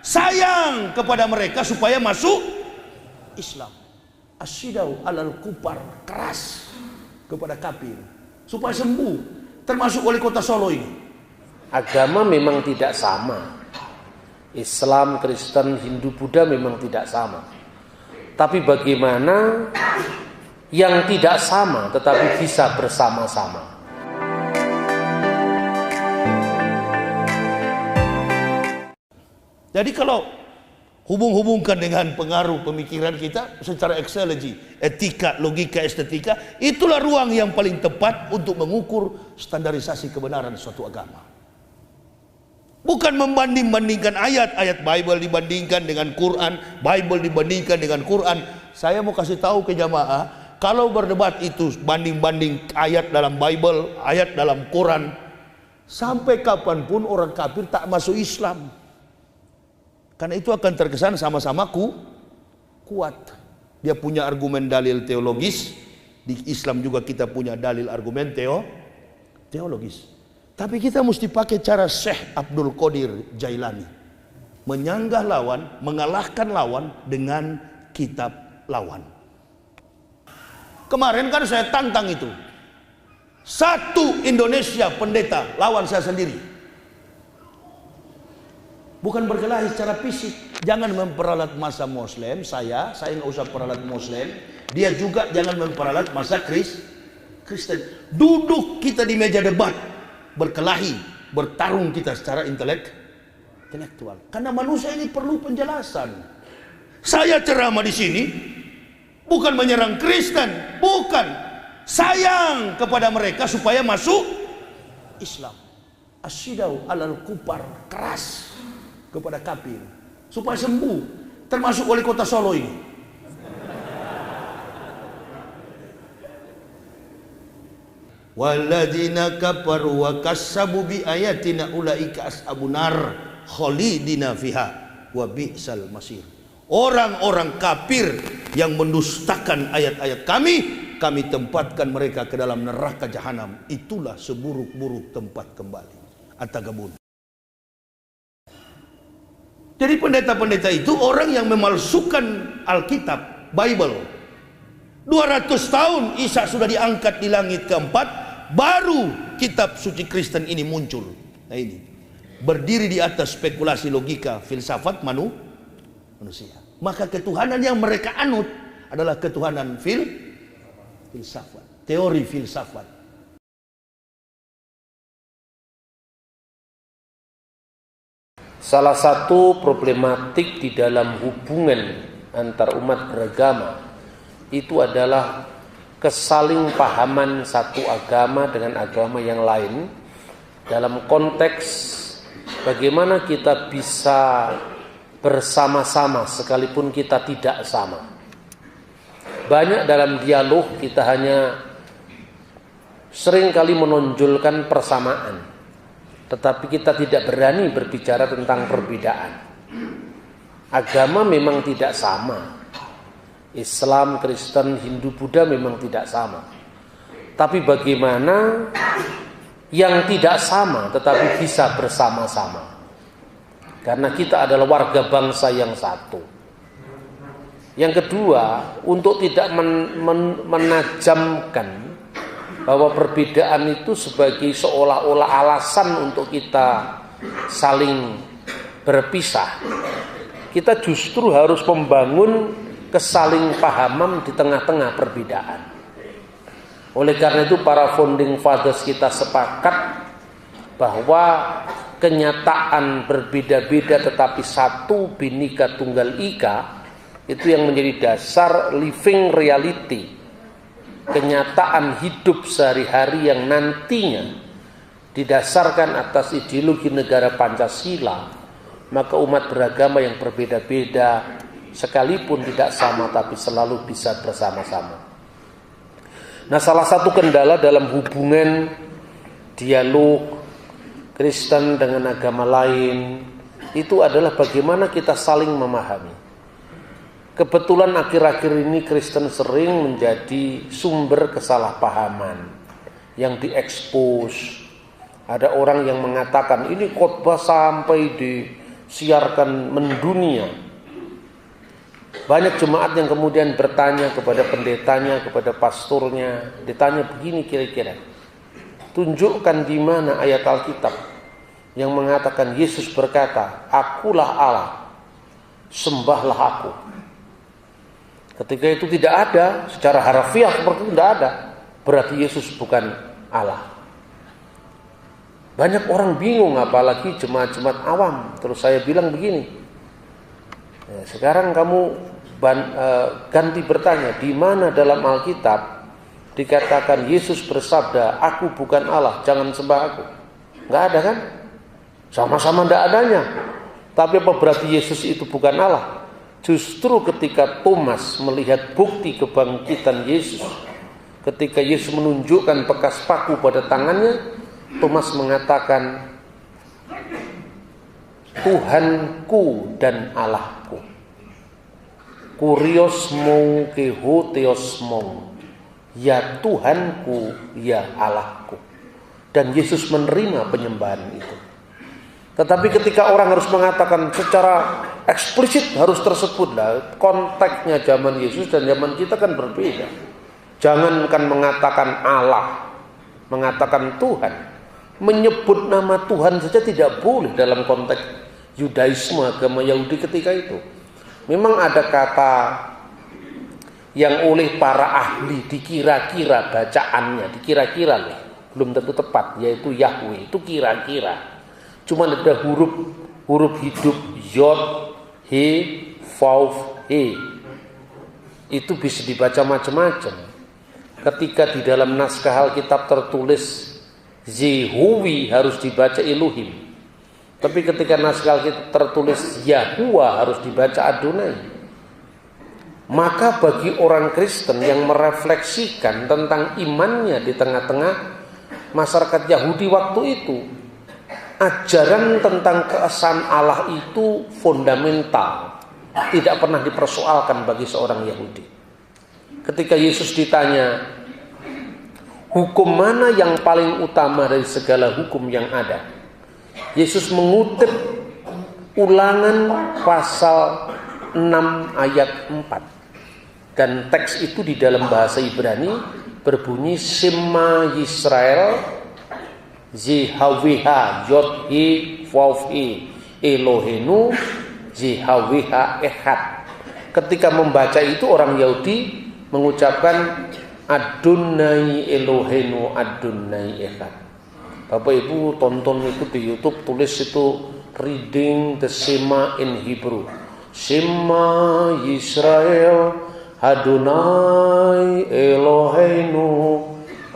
sayang kepada mereka supaya masuk Islam. Asyidau alal kupar, keras kepada kafir supaya sembuh, termasuk wali kota Solo ini. Agama memang tidak sama. Islam, Kristen, Hindu, Buddha memang tidak sama. Tapi bagaimana yang tidak sama tetapi bisa bersama-sama? Jadi kalau hubung-hubungkan dengan pengaruh pemikiran kita secara axiology, etika, logika, estetika, itulah ruang yang paling tepat untuk mengukur standarisasi kebenaran suatu agama. Bukan membanding-bandingkan ayat-ayat Bible dibandingkan dengan Quran, Bible dibandingkan dengan Quran. Saya mau kasih tahu ke jamaah, kalau berdebat itu banding-banding ayat dalam Bible, ayat dalam Quran, sampai kapanpun orang kafir tak masuk Islam. Karena itu akan terkesan sama-sama kuat. Dia punya argumen dalil teologis. Di Islam juga kita punya dalil argumen teologis. Tapi kita mesti pakai cara Syekh Abdul Qadir Jailani. Menyanggah lawan, mengalahkan lawan dengan kitab lawan. Kemarin kan saya tantang itu. Satu Indonesia pendeta lawan saya sendiri. Bukan berkelahi secara fisik. Jangan memperalat masa Muslim. Saya nggak usah peralat Muslim. Dia juga jangan memperalat masa Kristen. Duduk kita di meja debat, berkelahi, bertarung kita secara intelektual. Karena manusia ini perlu penjelasan. Saya ceramah di sini bukan menyerang Kristen, bukan. Sayang kepada mereka supaya masuk Islam. Asyidau alal kupar, keras kepada kafir supaya sembuh, termasuk wali kota Solo ini. Walladzina kafaru wa kassabu bi ayatina ulaika ashabun nar khalidina fiha wa bi'sal masir. Orang-orang kafir yang mendustakan ayat-ayat kami tempatkan mereka ke dalam neraka jahanam. Itulah seburuk-buruk tempat kembali. At-Tagabun. Jadi pendeta-pendeta itu orang yang memalsukan Alkitab, Bible. 200 tahun Isa sudah diangkat di langit keempat, baru kitab suci Kristen ini muncul. Nah ini, berdiri di atas spekulasi logika, filsafat manusia. Maka ketuhanan yang mereka anut adalah ketuhanan filsafat, teori filsafat. Salah satu problematik di dalam hubungan antar umat beragama itu adalah kesalingpahaman satu agama dengan agama yang lain dalam konteks bagaimana kita bisa bersama-sama sekalipun kita tidak sama. Banyak dalam dialog kita hanya seringkali menonjolkan persamaan, tetapi kita tidak berani berbicara tentang perbedaan. Agama memang tidak sama. Islam, Kristen, Hindu, Buddha memang tidak sama. Tapi bagaimana yang tidak sama tetapi bisa bersama-sama? Karena kita adalah warga bangsa yang satu. Yang kedua, untuk tidak menajamkan bahwa perbedaan itu sebagai seolah-olah alasan untuk kita saling berpisah, kita justru harus membangun kesalingpahaman di tengah-tengah perbedaan. Oleh karena itu para founding fathers kita sepakat bahwa kenyataan berbeda-beda tetapi satu Bhinneka Tunggal Ika itu yang menjadi dasar living reality, kenyataan hidup sehari-hari yang nantinya didasarkan atas ideologi negara Pancasila. Maka umat beragama yang berbeda-beda sekalipun tidak sama tapi selalu bisa bersama-sama. Nah, salah satu kendala dalam hubungan dialog Kristen dengan agama lain itu adalah bagaimana kita saling memahami. Kebetulan akhir-akhir ini Kristen sering menjadi sumber kesalahpahaman yang diekspos. Ada orang yang mengatakan ini khotbah sampai di siarkan mendunia. Banyak jemaat yang kemudian bertanya kepada pendetanya, kepada pastornya, ditanya begini kira-kira, tunjukkan di mana ayat Alkitab yang mengatakan Yesus berkata, "Akulah Allah, sembahlah aku." Ketika itu tidak ada, secara harfiah seperti itu tidak ada, berarti Yesus bukan Allah. Banyak orang bingung, apalagi jemaat-jemaat awam. Terus saya bilang begini, sekarang kamu ganti bertanya, di mana dalam Alkitab dikatakan Yesus bersabda, "Aku bukan Allah, jangan sembah aku"? Nggak ada kan? Sama-sama nggak adanya. Tapi apa berarti Yesus itu bukan Allah? Justru ketika Thomas melihat bukti kebangkitan Yesus, ketika Yesus menunjukkan bekas paku pada tangannya, Thomas mengatakan, "Tuhanku dan Allahku." Kurios mou kehoteos mou, ya Tuhanku, ya Allahku. Dan Yesus menerima penyembahan itu. Tetapi ketika orang harus mengatakan secara eksplisit harus tersebut, lah konteksnya zaman Yesus dan zaman kita kan berbeda. Jangankan mengatakan Allah, mengatakan Tuhan, menyebut nama Tuhan saja tidak boleh dalam konteks Yudaisme, agama Yahudi ketika itu. Memang ada kata yang oleh para ahli dikira-kira bacaannya, dikira-kira loh, belum tentu tepat, yaitu Yahweh, itu kira-kira. Cuma ada huruf hidup Yod, He, Vav, He. Itu bisa dibaca macam-macam. Ketika di dalam naskah Alkitab tertulis Yehuwi harus dibaca Elohim. Tapi ketika naskah Alkitab tertulis Yahuwah harus dibaca Adonai. Maka bagi orang Kristen yang merefleksikan tentang imannya di tengah-tengah masyarakat Yahudi waktu itu, ajaran tentang keesaan Allah itu fundamental, tidak pernah dipersoalkan bagi seorang Yahudi. Ketika Yesus ditanya, hukum mana yang paling utama dari segala hukum yang ada? Yesus mengutip Ulangan pasal 6 ayat 4. Dan teks itu di dalam bahasa Ibrani berbunyi Shema Yisrael Jehaweha Yod-He Vav-He Elohenu Jehaweha Echad. Ketika membaca itu orang Yahudi mengucapkan Adonai Elohenu Adonai Echad. Bapak Ibu tonton itu di YouTube, tulis itu reading the Shema in Hebrew. Shema Yisrael Adonai Eloheinu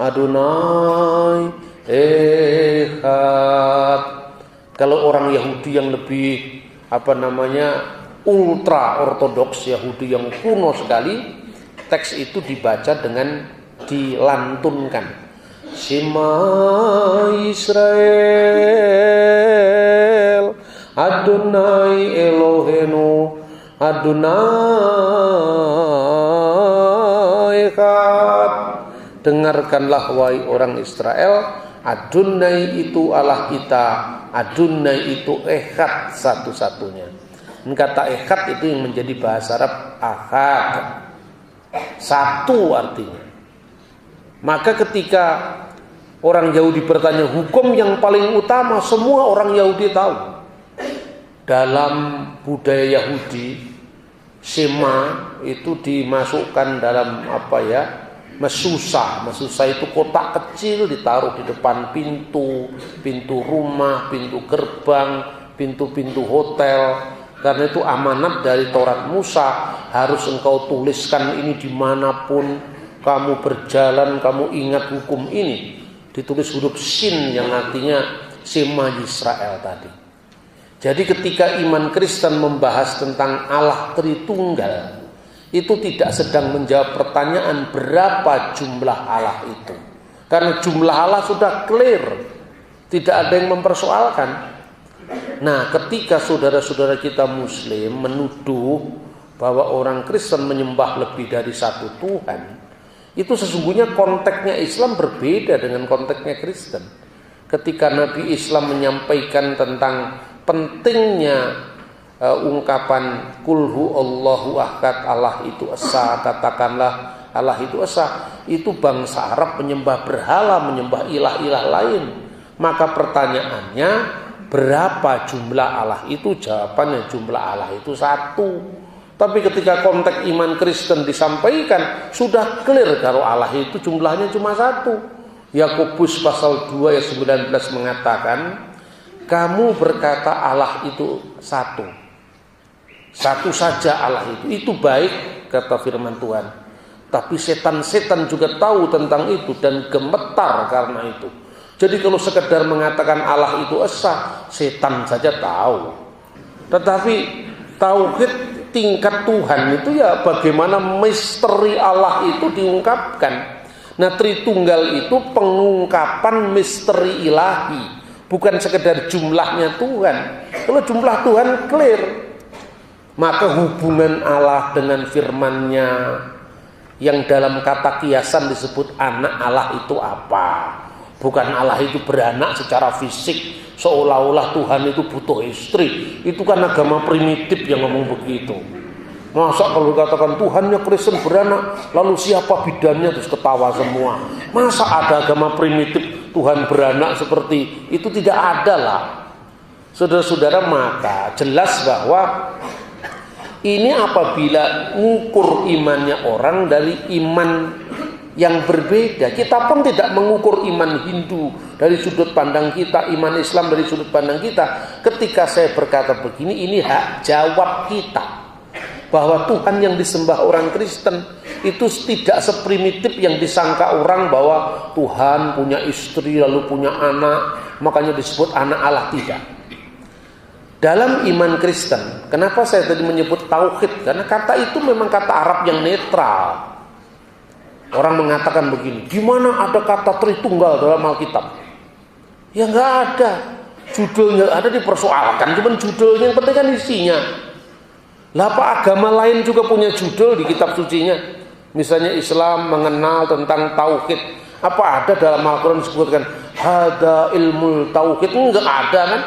Adonai Echad. Kalau orang Yahudi yang lebih ultra ortodoks, Yahudi yang kuno sekali, teks itu dibaca dengan dilantunkan. Shema Yisrael Adonai Elohenu Adonai Echad. Dengarkanlah wahai orang Israel, Adonai itu Allah kita, Adonai itu Echad satu-satunya. Dan kata Echad itu yang menjadi bahasa Arab Ahad, satu artinya. Maka ketika orang Yahudi bertanya hukum yang paling utama, semua orang Yahudi tahu. Dalam budaya Yahudi, Shema itu dimasukkan dalam mesusa. Mesusa itu kotak kecil ditaruh di depan pintu rumah, pintu gerbang, pintu hotel. Karena itu amanat dari Taurat Musa, harus engkau tuliskan ini dimanapun kamu berjalan, kamu ingat hukum ini. Ditulis huruf Shin yang artinya Shema Yisrael tadi. Jadi ketika iman Kristen membahas tentang Allah Tritunggal, itu tidak sedang menjawab pertanyaan berapa jumlah Allah itu. Karena jumlah Allah sudah clear, tidak ada yang mempersoalkan. Nah, ketika saudara-saudara kita Muslim menuduh bahwa orang Kristen menyembah lebih dari satu Tuhan, itu sesungguhnya konteksnya Islam berbeda dengan konteksnya Kristen. Ketika Nabi Islam menyampaikan tentang pentingnya ungkapan kulhu Allahu ahad, Allah itu esa, katakanlah Allah itu esa, itu bangsa Arab menyembah berhala, menyembah ilah-ilah lain. Maka pertanyaannya, berapa jumlah Allah itu? Jawabannya jumlah Allah itu satu. Tapi ketika konteks iman Kristen disampaikan, sudah clear kalau Allah itu jumlahnya cuma satu. Yakobus pasal 2 ayat 19 mengatakan, kamu berkata Allah itu satu. Satu saja Allah itu baik, kata firman Tuhan. Tapi setan-setan juga tahu tentang itu dan gemetar karena itu. Jadi kalau sekedar mengatakan Allah itu esa, setan saja tahu. Tetapi tauhid tingkat Tuhan itu ya bagaimana misteri Allah itu diungkapkan. Nah, Tritunggal itu pengungkapan misteri ilahi, bukan sekedar jumlahnya Tuhan. Kalau jumlah Tuhan clear, maka hubungan Allah dengan firman-Nya yang dalam kata kiasan disebut anak Allah itu apa? Bukan Allah itu beranak secara fisik, seolah-olah Tuhan itu butuh istri. Itu kan agama primitif yang ngomong begitu. Masa kalau dikatakan Tuhannya Kristen beranak, lalu siapa bidannya, terus ketawa semua. Masa ada agama primitif Tuhan beranak seperti itu? Tidak ada lah. Saudara-saudara, maka jelas bahwa ini apabila mengukur imannya orang dari iman yang berbeda. Kita pun tidak mengukur iman Hindu dari sudut pandang kita, iman Islam dari sudut pandang kita. Ketika saya berkata begini, ini hak jawab kita. Bahwa Tuhan yang disembah orang Kristen itu tidak seprimitif yang disangka orang, bahwa Tuhan punya istri lalu punya anak, makanya disebut anak Allah. Tidak. Dalam iman Kristen, kenapa saya tadi menyebut tauhid? Karena kata itu memang kata Arab yang netral. Orang mengatakan begini, gimana ada kata Tritunggal dalam Alkitab? Ya nggak ada. Judulnya ada dipersoalkan, cuman judulnya yang penting kan isinya. Lah apa agama lain juga punya judul di kitab sucinya? Misalnya Islam mengenal tentang tauhid. Apa ada dalam Al-Quran disebutkan hada ilmul tauhid? Enggak ada kan?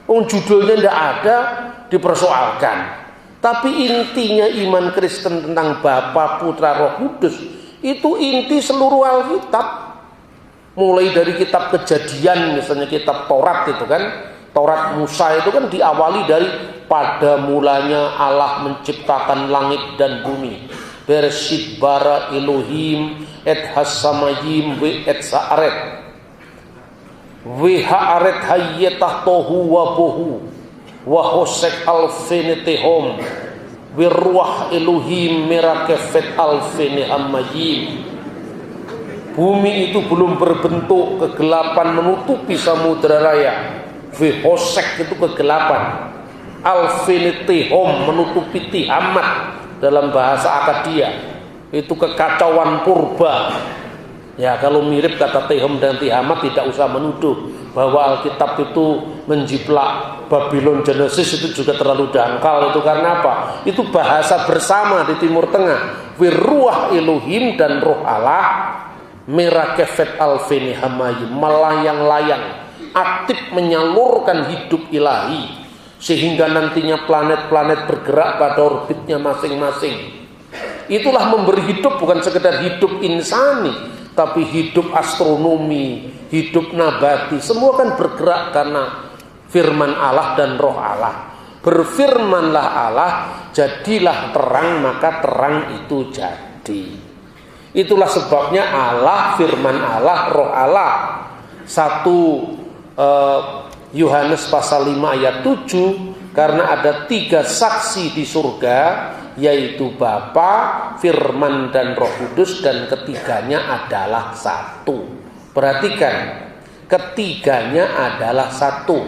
Judulnya tidak ada, dipersoalkan. Tapi intinya iman Kristen tentang Bapa, Putra, Roh Kudus itu inti seluruh Alkitab. Mulai dari kitab Kejadian, misalnya kitab Taurat itu kan, Taurat Musa itu kan diawali dari pada mulanya Allah menciptakan langit dan bumi. Bereshit bara Elohim et hasamayim we et sa'aret. Wihaaret hayyetah tohu wabohu wahosek alfenetehom wirwah Elohim merakefet alfenehamayim. Bumi itu belum berbentuk, kegelapan menutupi samudera raya. Wihosek itu kegelapan, alfenetehom menutupi tihamat dalam bahasa Akadia, itu kekacauan purba. Ya, kalau mirip kata Tehom dan Tihamat tidak usah menuduh bahwa Alkitab itu menjiplak Babylon Genesis, itu juga terlalu dangkal. Itu karena apa? Itu bahasa bersama di Timur Tengah. Wirruah Elohim dan Roh Allah merakefet alfeni hamayim, melayang-layang, aktif menyalurkan hidup ilahi sehingga nantinya planet-planet bergerak pada orbitnya masing-masing. Itulah memberi hidup, bukan sekedar hidup insani, tapi hidup astronomi, hidup nabati, semua kan bergerak karena firman Allah dan Roh Allah. Berfirmanlah Allah, jadilah terang, maka terang itu jadi. Itulah sebabnya Allah, firman Allah, Roh Allah. 1 Yohanes pasal 5 ayat 7, karena ada 3 saksi di surga, yaitu Bapa, Firman dan Roh Kudus, dan ketiganya adalah satu. Perhatikan, ketiganya adalah satu.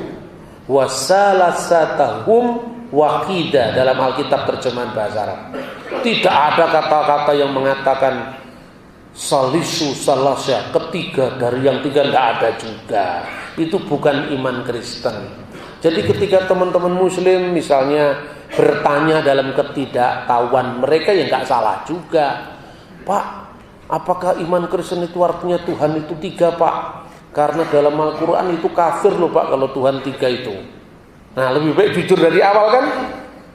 Wasalasatahum wahida dalam Alkitab terjemahan bahasa Arab. Tidak ada kata-kata yang mengatakan salisu salasya, ketiga dari yang tiga, tidak ada juga. Itu bukan iman Kristen. Jadi ketika teman-teman Muslim misalnya bertanya dalam ketidaktahuan mereka, ya nggak salah juga. Pak, apakah iman Kristen itu artinya Tuhan itu 3, Pak? Karena dalam Al-Quran itu kafir loh Pak kalau Tuhan 3 itu. Nah, lebih baik jujur dari awal kan,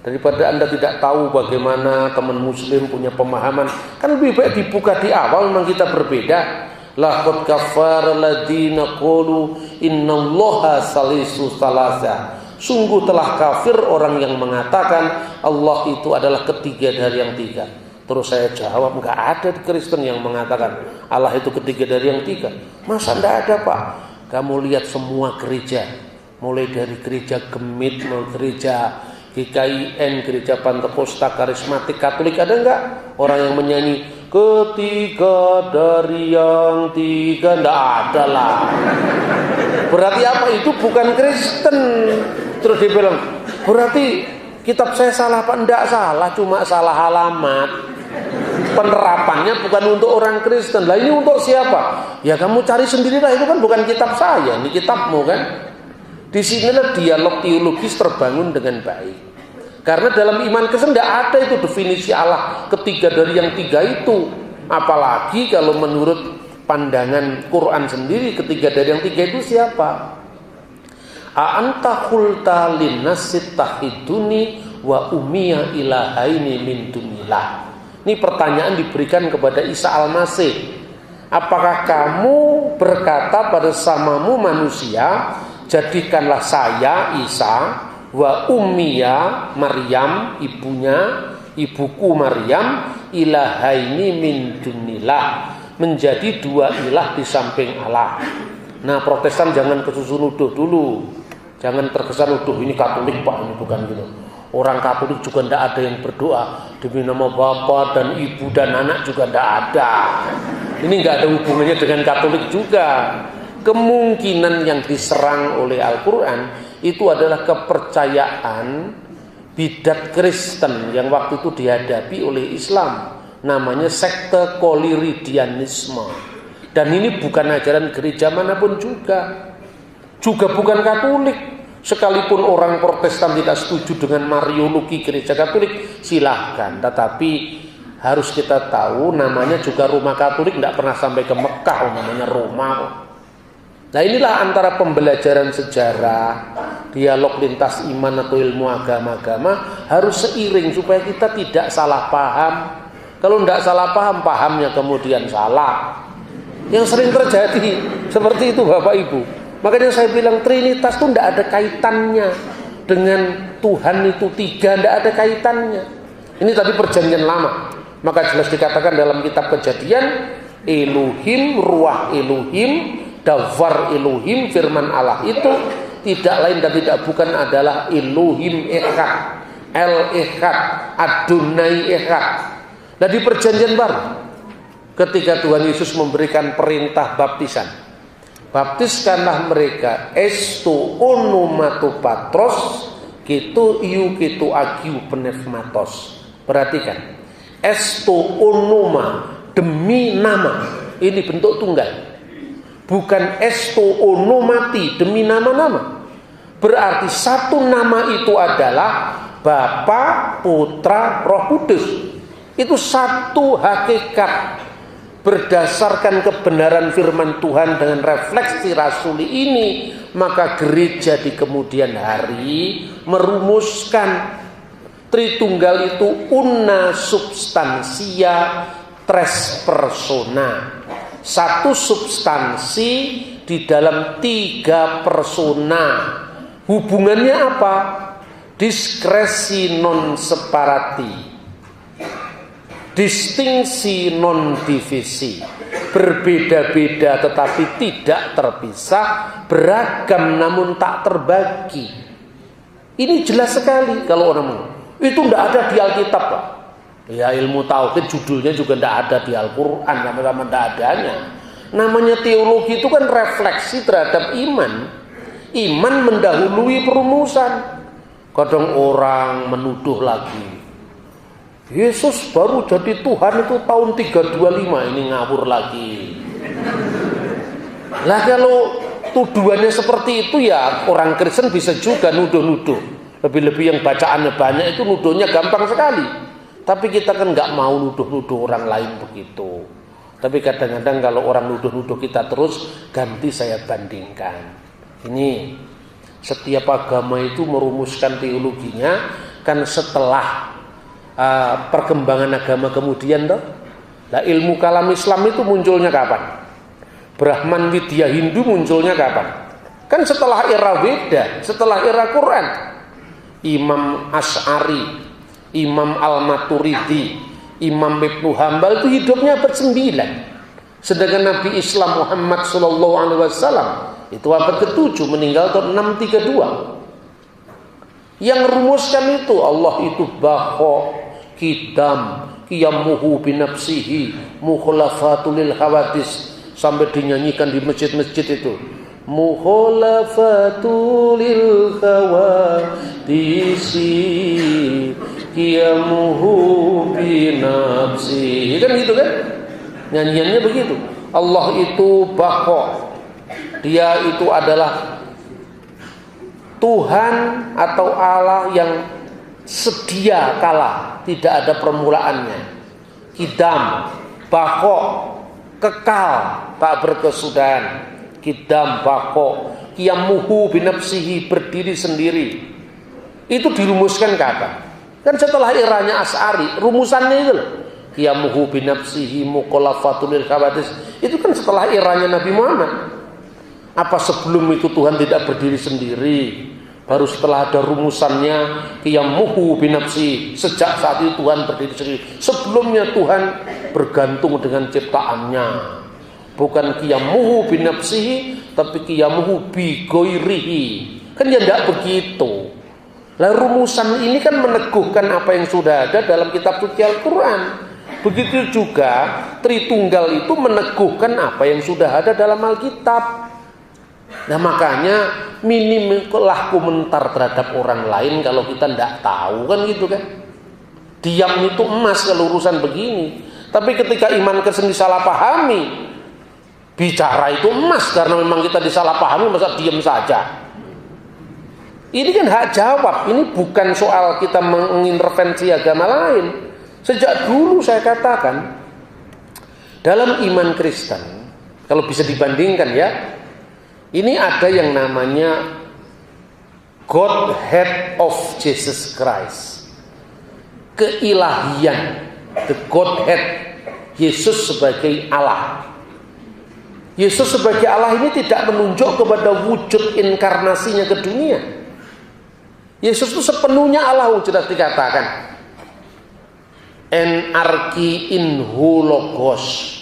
daripada Anda tidak tahu bagaimana teman muslim punya pemahaman. Kan lebih baik dibuka di awal, memang kita berbeda. Laqad kafara alladziina qalu innallaha salisu salasa. Sungguh telah kafir orang yang mengatakan Allah itu adalah ketiga dari yang tiga. Terus saya jawab, enggak ada di Kristen yang mengatakan Allah itu ketiga dari yang tiga. Masa enggak ada, Pak? Kamu lihat semua gereja, mulai dari gereja Gemit, gereja GKIN, gereja Pantekosta, Karismatik, Katolik, ada enggak orang yang menyanyi ketiga dari yang tiga? Enggak ada lah. Berarti apa? Itu bukan Kristen. Terus dia bilang, berarti kitab saya salah Pak? Enggak salah, cuma salah alamat. Penerapannya bukan untuk orang Kristen. Lah ini untuk siapa? Ya kamu cari sendirilah, itu kan bukan kitab saya, ini kitabmu kan. Di sinilah dialog teologis terbangun dengan baik. Karena dalam iman Kristen tidak ada itu definisi Allah ketiga dari yang tiga itu. Apalagi kalau menurut pandangan Quran sendiri, ketiga dari yang tiga itu siapa? A'anta qulta linnasit tahiduni wa ummiya ilahaini min dunillah. Ini pertanyaan diberikan kepada Isa Al-Masih. Apakah kamu berkata pada samamu manusia, jadikanlah saya Isa wa ummiya Maryam, ibuku Maryam, ilahaini min dunillah, menjadi dua ilah di samping Allah. Nah, Protestan jangan kesusu nuduh dulu. Jangan terkesan nuduh ini Katolik Pak, ini bukan gitu. Orang Katolik juga tidak ada yang berdoa demi nama Bapa dan Ibu dan anak juga tidak ada. Ini nggak ada hubungannya dengan Katolik juga. Kemungkinan yang diserang oleh Al-Quran itu adalah kepercayaan bidat Kristen yang waktu itu dihadapi oleh Islam. Namanya sekte Koliridianisme. Dan ini bukan ajaran gereja manapun juga. Juga bukan Katolik. Sekalipun orang Protestan tidak setuju dengan Mariologi gereja Katolik, silahkan. Tetapi harus kita tahu namanya juga Roma Katolik, tidak pernah sampai ke Mekah, namanya Roma. Nah inilah antara pembelajaran sejarah, dialog lintas iman atau ilmu agama-agama harus seiring supaya kita tidak salah paham. Kalau tidak salah paham, pahamnya kemudian salah. Yang sering terjadi seperti itu Bapak Ibu. Makanya saya bilang Trinitas itu tidak ada kaitannya dengan Tuhan itu tiga, tidak ada kaitannya. Ini tadi perjanjian lama. Maka jelas dikatakan dalam kitab Kejadian, Elohim, Ruah Elohim, Davar Elohim, firman Allah itu tidak lain dan tidak bukan adalah Elohim Echad, El Echad, Adonai Echad. Nah di perjanjian baru, ketika Tuhan Yesus memberikan perintah baptisan, baptiskanlah mereka esto onomato patros kitu iu kitu agiu pneumatos. Perhatikan, esto onoma, demi nama, ini bentuk tunggal. Bukan esto onomati, demi nama-nama. Berarti satu nama itu adalah Bapa, Putra, Roh Kudus. Itu satu hakikat. Berdasarkan kebenaran firman Tuhan dengan refleksi rasuli ini, maka gereja di kemudian hari merumuskan Tritunggal itu una substansia tres persona. Satu substansi di dalam tiga persona. Hubungannya apa? Diskresi non separati, distingsi non divisi, berbeda-beda tetapi tidak terpisah, beragam namun tak terbagi. Ini jelas sekali kalau orang ngomong. Itu tidak ada di Alkitab Pak. Ya ilmu tauhid judulnya juga tidak ada di Al-Quran, sama-sama tidak adanya. Namanya teologi itu kan refleksi terhadap iman. Iman mendahului perumusan. Kadang orang menuduh lagi, Yesus baru jadi Tuhan itu tahun 325, ini ngawur lagi. Lah kalau tuduhannya seperti itu ya orang Kristen bisa juga nuduh-nuduh. Lebih-lebih yang bacaannya banyak itu nuduhnya gampang sekali. Tapi kita kan nggak mau nuduh-nuduh orang lain begitu. Tapi kadang-kadang kalau orang nuduh-nuduh kita terus, ganti saya bandingkan. Ini Setiap agama itu merumuskan teologinya kan setelah perkembangan agama kemudian toh. Nah, ilmu kalam Islam itu munculnya kapan? Brahman Widya Hindu munculnya kapan? Kan setelah era Weda, setelah era Quran. Imam Asy'ari, Imam Al-Maturidi, Imam Ibnu Hambal itu hidupnya abad 9. Sedangkan Nabi Islam Muhammad sallallahu alaihi wasallam itu abad ke-7, meninggal tahun 632. Yang rumuskan itu Allah itu baqa, qidam, qiyamuhu binafsihi, mukhalafatul lil hawadis, sampai dinyanyikan di masjid-masjid itu. Mukhalafatul lil hawadisi, qiyamuhu binafsihi. Kan gitu kan? Nyanyiannya begitu. Allah itu baqa. Dia itu adalah Tuhan atau Allah yang sedia kala, tidak ada permulaannya. Qidam, baqa, kekal, tak berkesudahan. Qidam, baqa, qiyamuhu binafsihi, berdiri sendiri. Itu dirumuskan kapan? Kan setelah eranya Asy'ari, rumusannya itu loh. Qiyamuhu binafsihi mukhalafatul lil hawadis. Itu kan setelah eranya Nabi Muhammad. Apa sebelum itu Tuhan tidak berdiri sendiri? Baru setelah ada rumusannya qiyamuhu binafsihi. Sejak saat itu Tuhan berdiri sendiri. Sebelumnya Tuhan bergantung dengan ciptaannya. Bukan qiyamuhu binafsihi, tapi qiyamuhu bi ghairihi. Kan ya tidak begitu. Lah rumusan ini kan meneguhkan apa yang sudah ada dalam kitab suci Al-Quran. Begitu juga Tritunggal itu meneguhkan apa yang sudah ada dalam Alkitab. Nah makanya minimlah komentar terhadap orang lain kalau kita tidak tahu, kan gitu kan. Diam itu emas kalau urusan begini. Tapi ketika iman Kristen disalahpahami, bicara itu emas karena memang kita disalahpahami, masa diam saja. Ini kan hak jawab, ini bukan soal kita mengintervensi agama lain. Sejak dulu saya katakan, dalam iman Kristen, kalau bisa dibandingkan ya, ini ada yang namanya Godhead of Jesus Christ. Keilahian, the Godhead, Yesus sebagai Allah. Yesus sebagai Allah ini tidak menunjuk kepada wujud inkarnasinya ke dunia. Yesus itu sepenuhnya Allah, sudah dikatakan. En arki in hologos,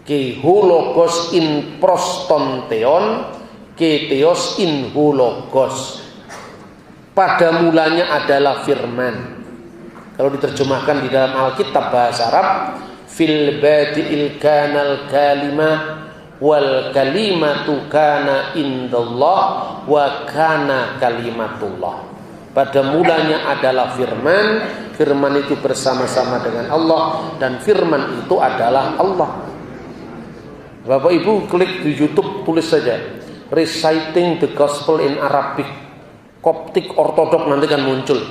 ke hologos in proston theon, ke theos in hologos. Pada mulanya adalah firman. Kalau diterjemahkan di dalam Alkitab bahasa Arab, fil badi'il kanal kalimah wal kalimatu kana indallah wa kana kalimatullah. Pada mulanya adalah firman, firman itu bersama-sama dengan Allah, dan firman itu adalah Allah. Bapak Ibu klik di YouTube, tulis saja Reciting the Gospel in Arabic, Koptik Ortodok, nanti kan muncul.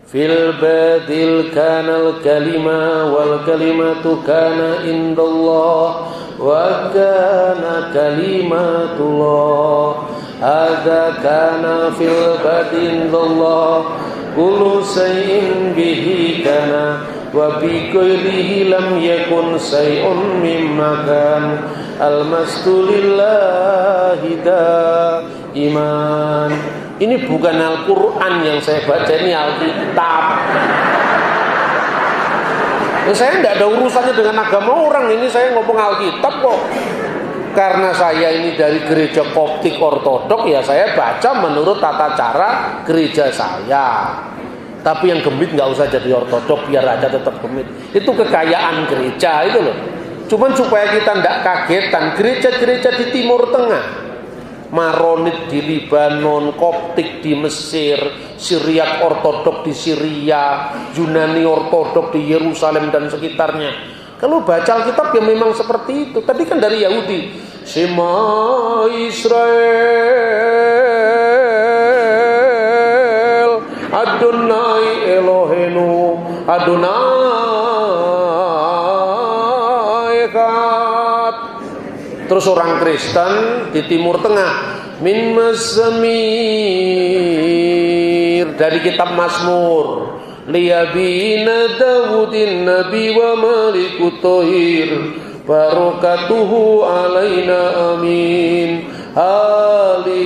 Fil badil kanal kalima wal kalimatu kana indallah wa kana kalimatullah. Hadza kana fil badin Allah kullu shay'in bihi kana wa bi ghairihi lam yakun shay'un mimma kan almastulillahi iman. Ini bukan Al-Quran yang saya baca, ini Alkitab. Saya tidak ada urusannya dengan agama orang, ini saya ngomong Alkitab kok. Karena saya ini dari gereja Koptik Ortodok, ya saya baca menurut tata cara gereja saya. Tapi yang gemit nggak usah jadi Ortodok, biar aja tetap gemit. Itu kekayaan gereja itu loh. Cuman supaya kita tidak kagetan, gereja-gereja di Timur Tengah, Maronit di Libanon, Koptik di Mesir, Syriak Ortodok di Syria, Yunani Ortodok di Yerusalem dan sekitarnya. Kalau baca Alkitab ya memang seperti itu. Tadi kan dari Yahudi, Shema Israel, Adonai Elohenu, Adonai Echad. Terus orang Kristen di Timur Tengah, min mazamir, dari kitab Mazmur. Liyabina Dawudin Nabi wa Malikut Tohir, barakatuhu alaina amin. Haleluya.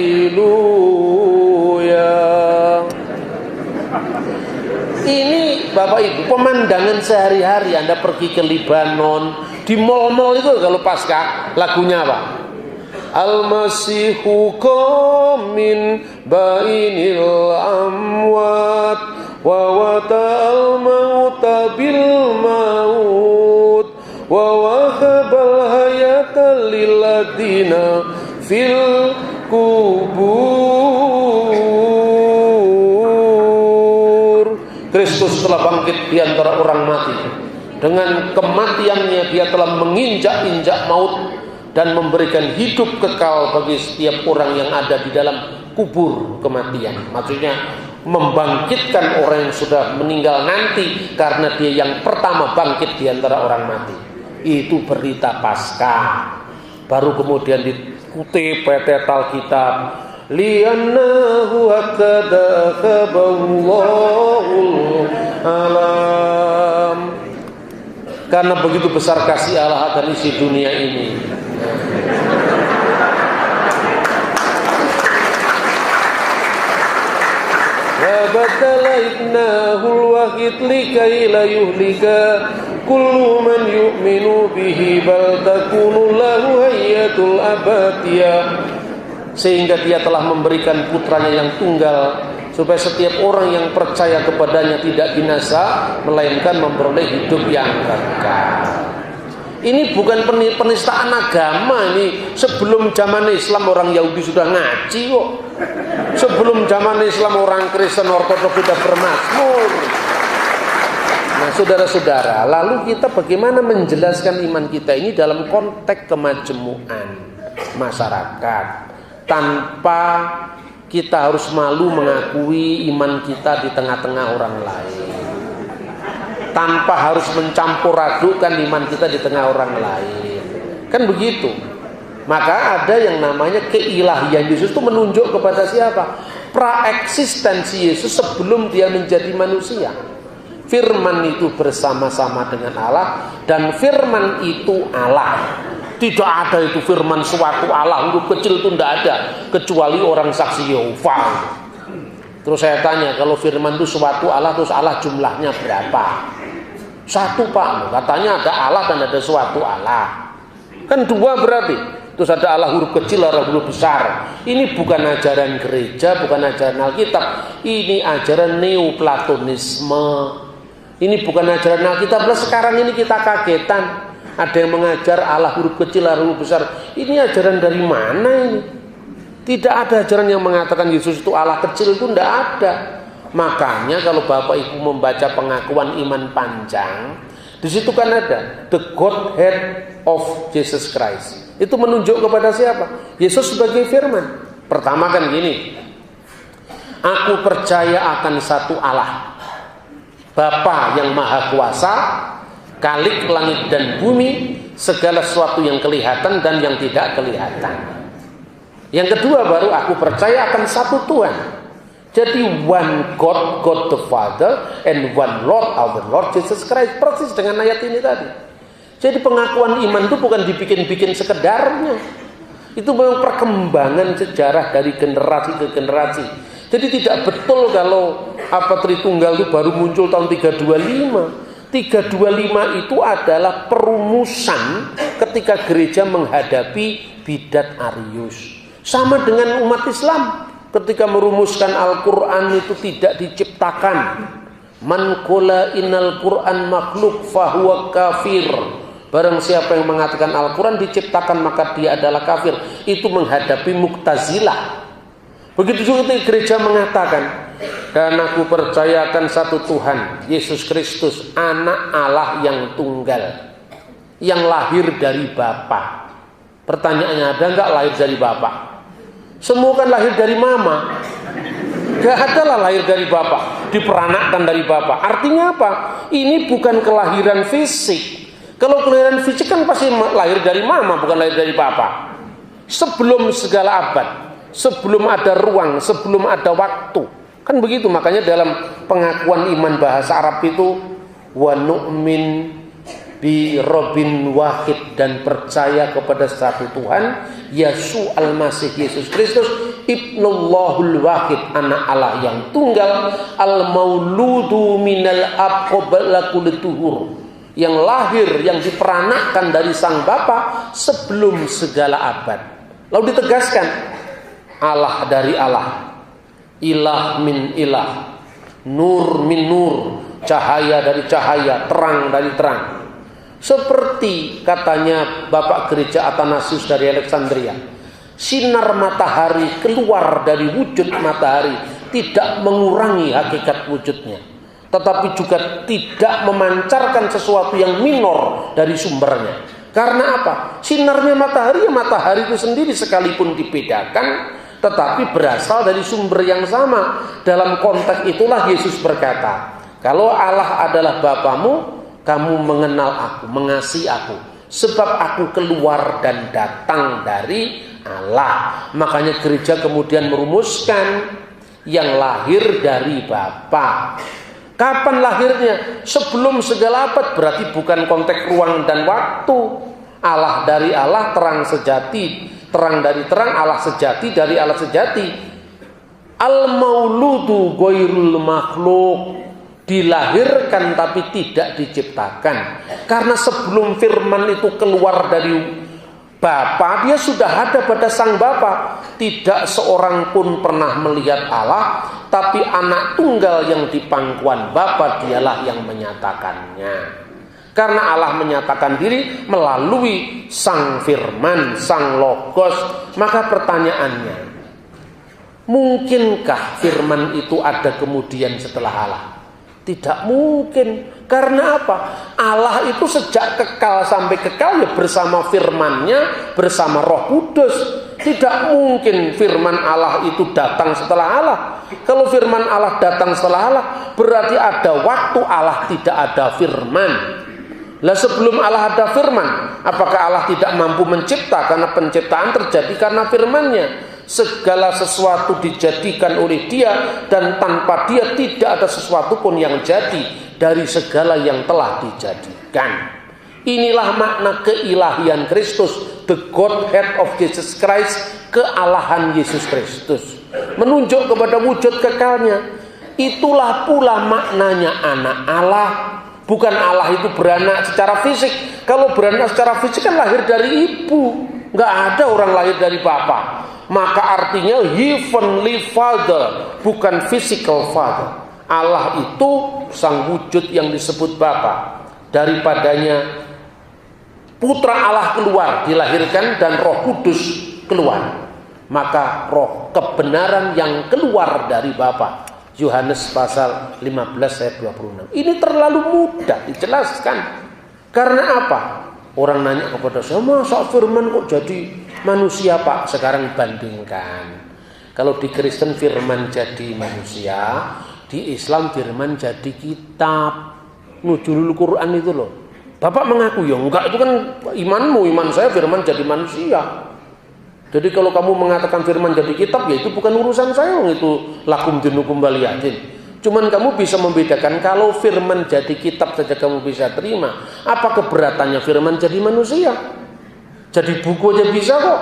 Ini Bapak Ibu pemandangan sehari-hari. Anda pergi ke Libanon, di mall-mall itu kalau pasca lagunya apa? Al-Masihu qamin bainil amwat wa wata'al mauta bil maut wa wahabal hayata lilladina fil kubur. Kristus telah bangkit di antara orang mati. Dengan kematiannya dia telah menginjak-injak maut dan memberikan hidup kekal bagi setiap orang yang ada di dalam kubur kematian. Maksudnya membangkitkan orang yang sudah meninggal nanti, karena dia yang pertama bangkit di antara orang mati. Itu berita Paskah. Baru kemudian dikutip PT Alkitab, li'annahu hakada khaballahul alam, karena begitu besar kasih Allah akan isi dunia ini. Wa badala ibnahul wahid likai la yuhlika kullu man yu'minu bihi bal takunu lahu hayatul abadiyah, sehingga dia telah memberikan putranya yang tunggal supaya setiap orang yang percaya kepadanya tidak binasa melainkan memperoleh hidup yang kekal. Ini bukan penistaan agama. Ini sebelum zaman Islam orang Yahudi sudah ngaji kok. Sebelum zaman Islam orang Kristen Ortodoks sudah bermazmur. Nah saudara-saudara, lalu kita bagaimana menjelaskan iman kita ini dalam konteks kemajmuan masyarakat, tanpa kita harus malu mengakui iman kita di tengah-tengah orang lain, tanpa harus mencampur adukan iman kita di tengah orang lain. Kan begitu. Maka ada yang namanya keilahian Yesus itu menunjuk kepada siapa? Praeksistensi Yesus sebelum dia menjadi manusia. Firman itu bersama-sama dengan Allah, dan firman itu Allah. Tidak ada itu firman suatu Allah, huruf kecil itu tidak ada, kecuali orang saksi Yehova. Terus saya tanya, kalau firman itu suatu Allah, terus Allah jumlahnya berapa? Satu Pak, katanya ada Allah dan ada suatu Allah. Kan dua berarti. Terus ada Allah huruf kecil, Allah huruf besar. Ini bukan ajaran gereja, bukan ajaran Alkitab. Ini ajaran Neoplatonisme. Ini bukan ajaran Alkitab. Sekarang ini kita kagetan. Ada yang mengajar Allah huruf kecil, Allah huruf besar. Ini ajaran dari mana ini? Tidak ada ajaran yang mengatakan Yesus itu Allah kecil, itu tidak ada. Makanya kalau Bapak Ibu membaca pengakuan iman panjang, di situ kan ada the Godhead of Jesus Christ. Itu menunjuk kepada siapa? Yesus sebagai firman. Pertama kan gini, aku percaya akan satu Allah, Bapa yang maha kuasa, Khalik langit dan bumi, segala sesuatu yang kelihatan dan yang tidak kelihatan. Yang kedua baru aku percaya akan satu Tuhan. Jadi one God, God the Father, and one Lord, our Lord Jesus Christ. Persis dengan ayat ini tadi. Jadi pengakuan iman itu bukan dibikin-bikin sekedarnya. Itu memang perkembangan sejarah dari generasi ke generasi. Jadi tidak betul kalau Tritunggal itu baru muncul tahun 325. 325 itu adalah perumusan ketika gereja menghadapi bidat Arius. Sama dengan umat Islam ketika merumuskan Al-Quran itu tidak diciptakan. Man qala innal Quran makhluk fahuwa kafir. Barang siapa yang mengatakan Al-Quran diciptakan maka dia adalah kafir. Itu menghadapi Mu'tazilah. Begitu juga ketika gereja mengatakan, dan aku percayakan satu Tuhan, Yesus Kristus, anak Allah yang tunggal, yang lahir dari Bapa. Pertanyaannya, ada enggak lahir dari Bapa? Semua kan lahir dari mama. Gak ada lah lahir dari Bapa, diperanakkan dari Bapa. Artinya apa? Ini bukan kelahiran fisik. Kalau kelahiran fisik kan pasti lahir dari mama, bukan lahir dari Bapa. Sebelum segala abad, sebelum ada ruang, sebelum ada waktu. Kan begitu, makanya dalam pengakuan iman bahasa Arab itu wa nu'min bi Rabbin wahid, dan percaya kepada satu Tuhan, Yesus al-Masih, Yesus Kristus, Ibnullahul Wahid, anak Allah yang tunggal, al-mauludu minal ab qabla kulli tuhur, yang lahir, yang diperanakkan dari sang Bapa sebelum segala abad. Lalu ditegaskan, Allah dari Allah, ilah min ilah, nur min nur, cahaya dari cahaya, terang dari terang. Seperti katanya Bapak Gereja Athanasius dari Alexandria, sinar matahari keluar dari wujud matahari tidak mengurangi hakikat wujudnya, tetapi juga tidak memancarkan sesuatu yang minor dari sumbernya. Karena apa? Sinarnya matahari, ya matahari itu sendiri sekalipun dibedakan, tetapi berasal dari sumber yang sama. Dalam konteks itulah Yesus berkata, kalau Allah adalah Bapamu, kamu mengenal aku, mengasihi aku, sebab aku keluar dan datang dari Allah. Makanya gereja kemudian merumuskan yang lahir dari Bapa. Kapan lahirnya? Sebelum segala abad, berarti bukan konteks ruang dan waktu. Allah dari Allah, terang sejati, terang dari terang, Allah sejati dari Allah sejati. Al-mauludu ghairul makhluk, dilahirkan tapi tidak diciptakan. Karena sebelum firman itu keluar dari Bapa, dia sudah ada pada sang Bapa. Tidak seorang pun pernah melihat Allah, tapi anak tunggal yang di pangkuan Bapa dialah yang menyatakannya. Karena Allah menyatakan diri melalui sang firman, sang logos. Maka pertanyaannya, mungkinkah firman itu ada kemudian setelah Allah? Tidak mungkin. Karena apa? Allah itu sejak kekal sampai kekal ya bersama firman-Nya, bersama Roh Kudus. Tidak mungkin firman Allah itu datang setelah Allah. Kalau firman Allah datang setelah Allah, berarti ada waktu Allah tidak ada firman. Lah sebelum Allah ada firman, apakah Allah tidak mampu mencipta? Karena penciptaan terjadi karena firman-Nya. Segala sesuatu dijadikan oleh Dia, dan tanpa Dia tidak ada sesuatu pun yang jadi dari segala yang telah dijadikan. Inilah makna keilahian Kristus, the Godhead of Jesus Christ, kealahan Yesus Kristus, menunjuk kepada wujud kekalnya. Itulah pula maknanya anak Allah. Bukan Allah itu beranak secara fisik. Kalau beranak secara fisik kan lahir dari ibu, nggak ada orang lahir dari bapa. Maka artinya heavenly father, bukan physical father. Allah itu sang wujud yang disebut Bapa. Daripadanya putra Allah keluar, dilahirkan, dan Roh Kudus keluar. Maka roh kebenaran yang keluar dari Bapa. Yohanes pasal 15 ayat 26. Ini terlalu mudah dijelaskan. Karena apa? Orang nanya kepada saya, masa firman kok jadi manusia Pak? Sekarang bandingkan. Kalau di Kristen firman jadi manusia, di Islam firman jadi kitab. Nuzulul Quran itu loh. Bapak mengaku, ya enggak, itu kan imanmu, iman saya firman jadi manusia. Jadi kalau kamu mengatakan firman jadi kitab, ya itu bukan urusan saya, itu lakum dinukum waliyatin. Cuman kamu bisa membedakan, kalau firman jadi kitab saja kamu bisa terima, apa keberatannya firman jadi manusia? Jadi buku aja bisa kok.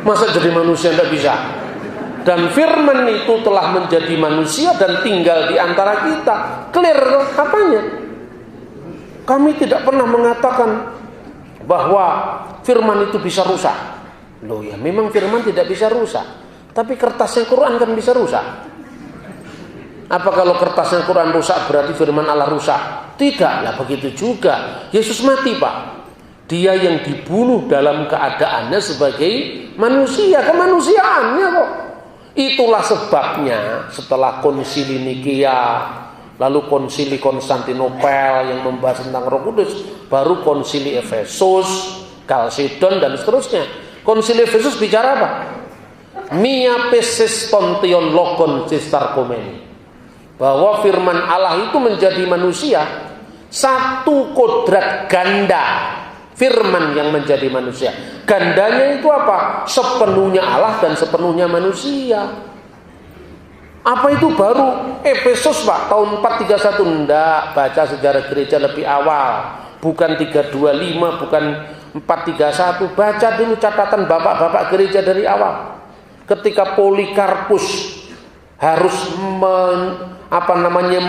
Masa jadi manusia tidak bisa? Dan firman itu telah menjadi manusia dan tinggal di antara kita. Clear apanya? Kami tidak pernah mengatakan bahwa firman itu bisa rusak. Loh ya, memang firman tidak bisa rusak. Tapi kertasnya Quran kan bisa rusak. Apa kalau kertasnya Quran rusak berarti firman Allah rusak? Tidak, lah begitu juga. Yesus mati Pak. Dia yang dibunuh dalam keadaannya sebagai manusia, kemanusiaannya kok. Itulah sebabnya setelah konsili Nikea, lalu konsili Konstantinopel yang membahas tentang Roh Kudus, baru konsili Efesus, Kalsedon, dan seterusnya. Konsili Efesus bicara apa? Mia pesis tontion logon cistarkomeni. Bahwa firman Allah itu menjadi manusia, satu kodrat ganda firman yang menjadi manusia. Gandanya itu apa? Sepenuhnya Allah dan sepenuhnya manusia. Apa itu baru Efesus Pak tahun 431? Enggak, baca sejarah gereja lebih awal. Bukan 325, bukan 431. Baca dulu catatan bapak-bapak gereja dari awal. Ketika Polikarpus harus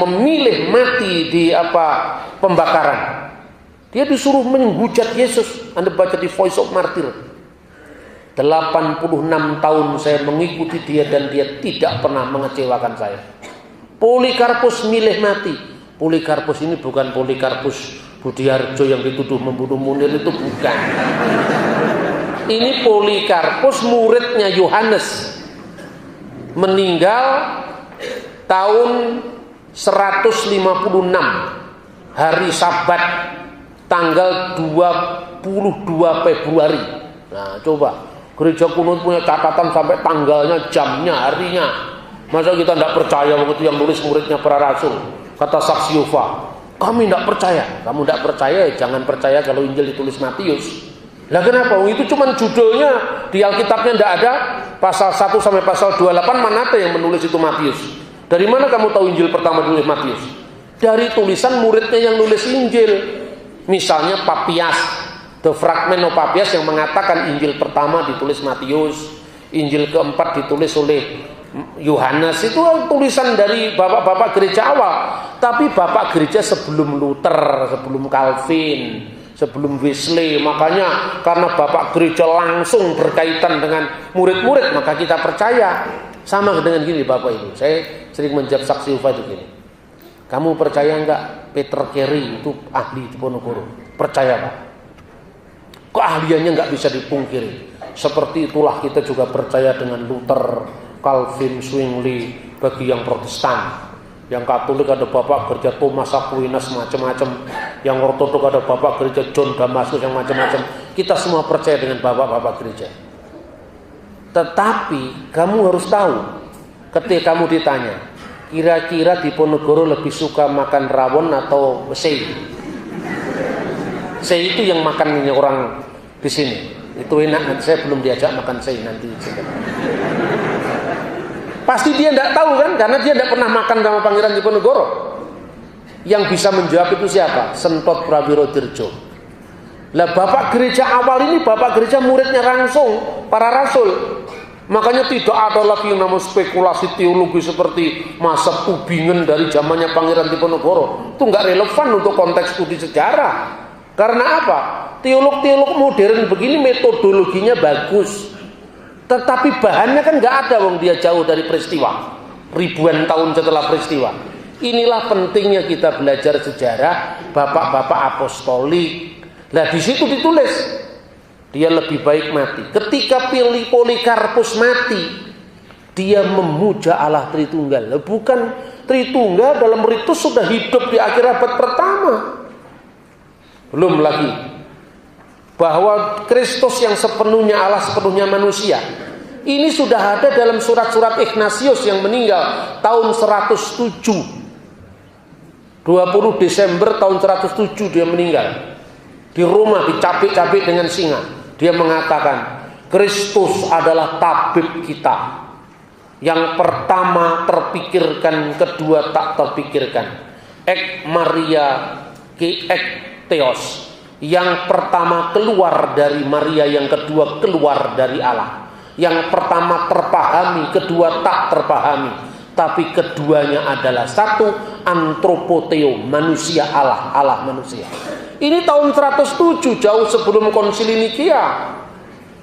memilih mati di pembakaran, dia disuruh menghujat Yesus. Anda baca di Voice of Martyr. 86 tahun saya mengikuti dia dan dia tidak pernah mengecewakan saya. Polikarpus milih mati. Polikarpus ini bukan Polikarpus Budiarjo yang dituduh membunuh Munir, itu bukan. Ini Polikarpus muridnya Yohanes, meninggal tahun 156 hari Sabat tanggal 22 Februari. Nah, coba gereja kuno punya catatan sampai tanggalnya, jamnya, harinya. Masa kita tidak percaya begitu yang nulis muridnya para rasul? Kata Saksi Yehova, kami tidak percaya. Kamu tidak percaya, jangan percaya kalau Injil ditulis Matius. Lah kenapa? Itu cuma judulnya, di Alkitabnya tidak ada. Pasal 1 sampai pasal 28 mana ada yang menulis itu Matius? Dari mana kamu tahu Injil pertama ditulis Matius? Dari tulisan muridnya yang nulis Injil. Misalnya Papias, The Fragment of Papias yang mengatakan Injil pertama ditulis Matius, Injil keempat ditulis oleh Yohanes. Itu tulisan dari bapak-bapak gereja awal. Tapi bapak gereja sebelum Luther, sebelum Calvin, sebelum Wesley. Makanya karena bapak gereja langsung berkaitan dengan murid-murid, maka kita percaya. Sama dengan gini Bapak Ibu, saya sering menjawab Saksi Yehova itu gini, kamu percaya enggak Peter Carey itu ahli di Ponorogo? Percaya Pak. Keahliannya enggak bisa dipungkiri. Seperti itulah kita juga percaya dengan Luther, Calvin, Zwingli bagi yang Protestan. Yang Katolik ada Bapak Gereja Thomas Aquinas macam-macam. Yang Ortodok ada Bapak Gereja John Damaskus yang macam-macam. Kita semua percaya dengan bapak-bapak gereja. Tetapi kamu harus tahu, ketika kamu ditanya, kira-kira di Ponorogo lebih suka makan rawon atau sei? Sei itu yang makan orang di sini. Itu enak, nanti saya belum diajak makan sei nanti. Pasti dia tidak tahu kan, karena dia tidak pernah makan sama Pangeran Diponegoro. Yang bisa menjawab itu siapa? Sentot Prawiro Dirjo. Lah bapak gereja awal ini bapak gereja muridnya langsung para rasul. Makanya tidak ada lagi yang namanya spekulasi teologi seperti masa Tubingen dari zamannya Pangeran Diponegoro. Itu nggak relevan untuk konteks studi sejarah. Karena apa? Teolog-teolog modern begini metodologinya bagus. Tetapi bahannya kan nggak ada, wong dia jauh dari peristiwa. Ribuan tahun setelah peristiwa. Inilah pentingnya kita belajar sejarah bapak-bapak apostolik. Nah di situ ditulis dia lebih baik mati. Ketika Polikarpus mati, dia memuja Allah Tritunggal. Bukan Tritunggal dalam ritus sudah hidup di akhir abad pertama. Belum lagi bahwa Kristus yang sepenuhnya Allah, sepenuhnya manusia. Ini sudah ada dalam surat-surat Ignatius yang meninggal tahun 107. 20 Desember tahun 107 dia meninggal. Di Roma dicapik-capik dengan singa. Dia mengatakan, Kristus adalah tabib kita. Yang pertama terpikirkan, kedua tak terpikirkan. Ek Maria ke ek Theos. Yang pertama keluar dari Maria, yang kedua keluar dari Allah. Yang pertama terpahami, kedua tak terpahami. Tapi keduanya adalah satu, antropoteo, manusia Allah, Allah manusia. Ini tahun 107, jauh sebelum konsili Nikea.